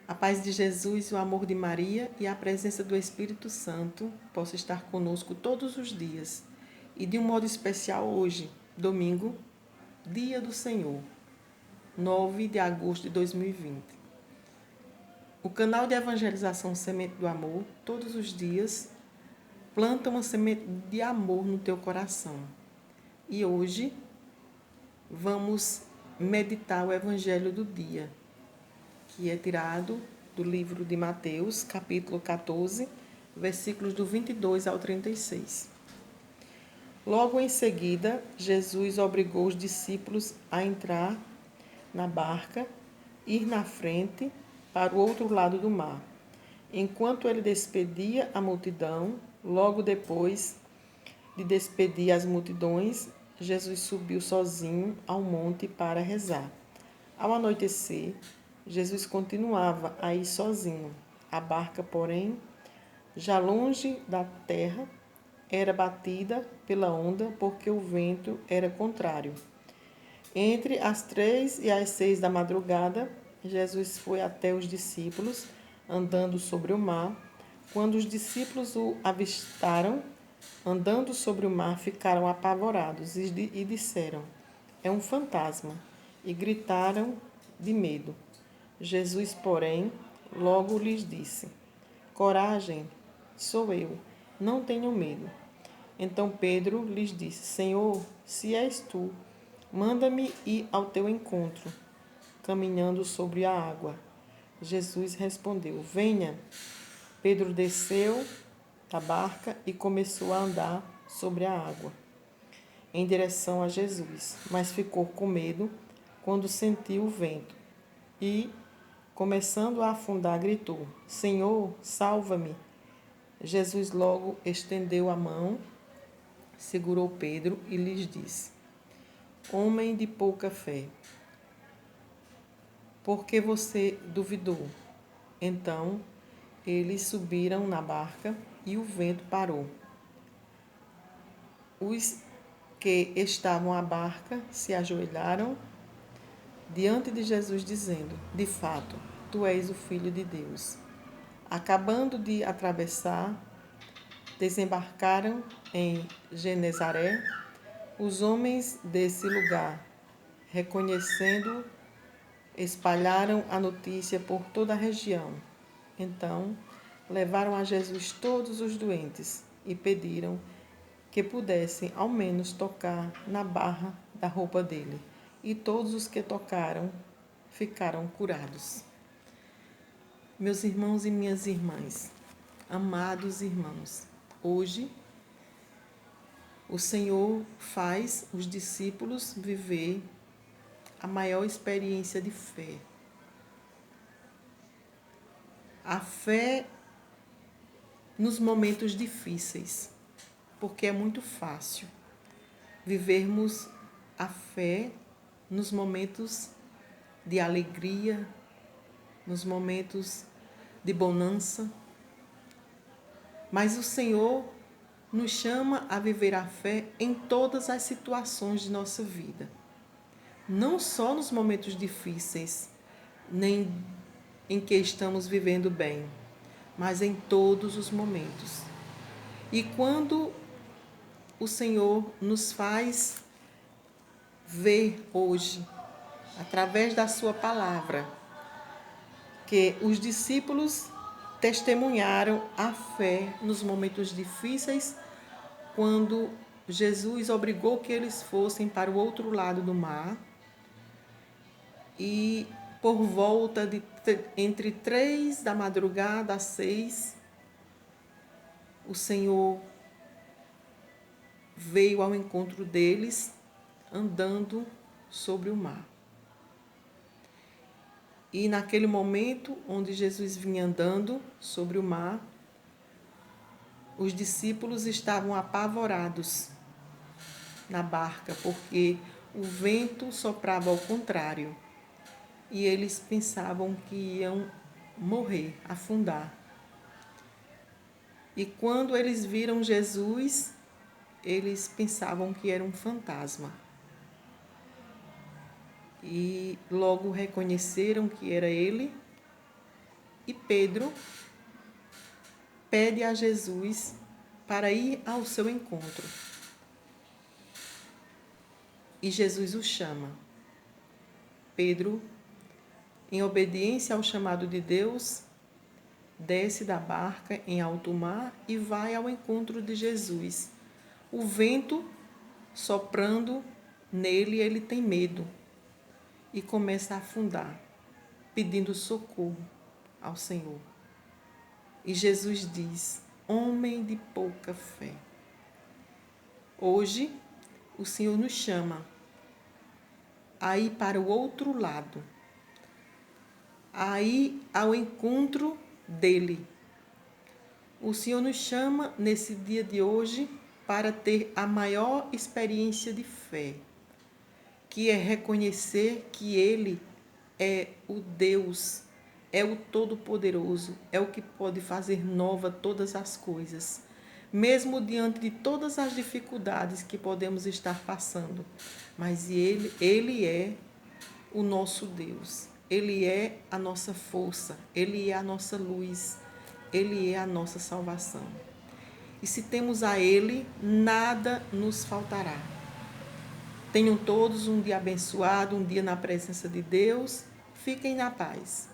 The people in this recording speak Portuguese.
A paz de Jesus, o amor de Maria e a presença do Espírito Santo possa estar conosco todos os dias e de um modo especial hoje, domingo, Dia do Senhor, 9 de agosto de 2020. O canal de evangelização Semente do Amor, todos os dias, planta uma semente de amor no teu coração. E hoje vamos meditar o Evangelho do dia, que é tirado do livro de Mateus, capítulo 14, versículos do 22 ao 36. Logo em seguida, Jesus obrigou os discípulos a entrar na barca, ir na frente para o outro lado do mar. Enquanto ele despedia a multidão, logo depois de despedir as multidões, Jesus subiu sozinho ao monte para rezar. Ao anoitecer, Jesus continuava a ir sozinho. A barca, porém, já longe da terra, era batida pela onda porque o vento era contrário. Entre as 3 e as 6 da madrugada, Jesus foi até os discípulos, andando sobre o mar. Quando os discípulos o avistaram, andando sobre o mar, ficaram apavorados e disseram: "É um fantasma!" E gritaram de medo. Jesus, porém, logo lhes disse: "Coragem, sou eu, não tenham medo." Então Pedro lhes disse: "Senhor, se és tu, manda-me ir ao teu encontro, caminhando sobre a água." Jesus respondeu: "Venha." Pedro desceu da barca e começou a andar sobre a água, em direção a Jesus, mas ficou com medo quando sentiu o vento e, começando a afundar, gritou: "Senhor, salva-me." Jesus logo estendeu a mão, segurou Pedro e lhes disse: "Homem de pouca fé, por que você duvidou?" Então eles subiram na barca e o vento parou. Os que estavam à barca se ajoelharam diante de Jesus, dizendo: "De fato, tu és o Filho de Deus." Acabando de atravessar, desembarcaram em Genezaré. Os homens desse lugar, reconhecendo-o, espalharam a notícia por toda a região. Então, levaram a Jesus todos os doentes e pediram que pudessem ao menos tocar na barra da roupa dele. E todos os que tocaram ficaram curados. Meus irmãos e minhas irmãs, amados irmãos, hoje o Senhor faz os discípulos viver a maior experiência de fé. A fé nos momentos difíceis, porque é muito fácil vivermos a fé nos momentos de alegria, nos momentos de bonança. Mas o Senhor nos chama a viver a fé em todas as situações de nossa vida. Não só nos momentos difíceis, nem em que estamos vivendo bem, mas em todos os momentos. E quando o Senhor nos faz ver hoje, através da sua palavra, que os discípulos testemunharam a fé nos momentos difíceis, quando Jesus obrigou que eles fossem para o outro lado do mar, e por volta de entre 3 da madrugada a 6, o Senhor veio ao encontro deles andando sobre o mar. E naquele momento onde Jesus vinha andando sobre o mar, os discípulos estavam apavorados na barca, porque o vento soprava ao contrário. E eles pensavam que iam morrer, afundar. E quando eles viram Jesus, eles pensavam que era um fantasma. E logo reconheceram que era ele E Pedro pede a Jesus para ir ao seu encontro. E Jesus o chama. Pedro, em obediência ao chamado de Deus, desce da barca em alto mar e vai ao encontro de Jesus. O vento soprando nele, ele tem medo e começa a afundar, pedindo socorro ao Senhor. E Jesus diz: homem de pouca fé. Hoje, o Senhor nos chama a ir para o outro lado, a ir ao encontro dele. O Senhor nos chama nesse dia de hoje para ter a maior experiência de fé, que é reconhecer que Ele é o Deus, é o Todo-Poderoso, é o que pode fazer nova todas as coisas, mesmo diante de todas as dificuldades que podemos estar passando. Mas Ele é o nosso Deus, Ele é a nossa força, Ele é a nossa luz, Ele é a nossa salvação. E se temos a Ele, nada nos faltará. Tenham todos um dia abençoado, um dia na presença de Deus. Fiquem na paz.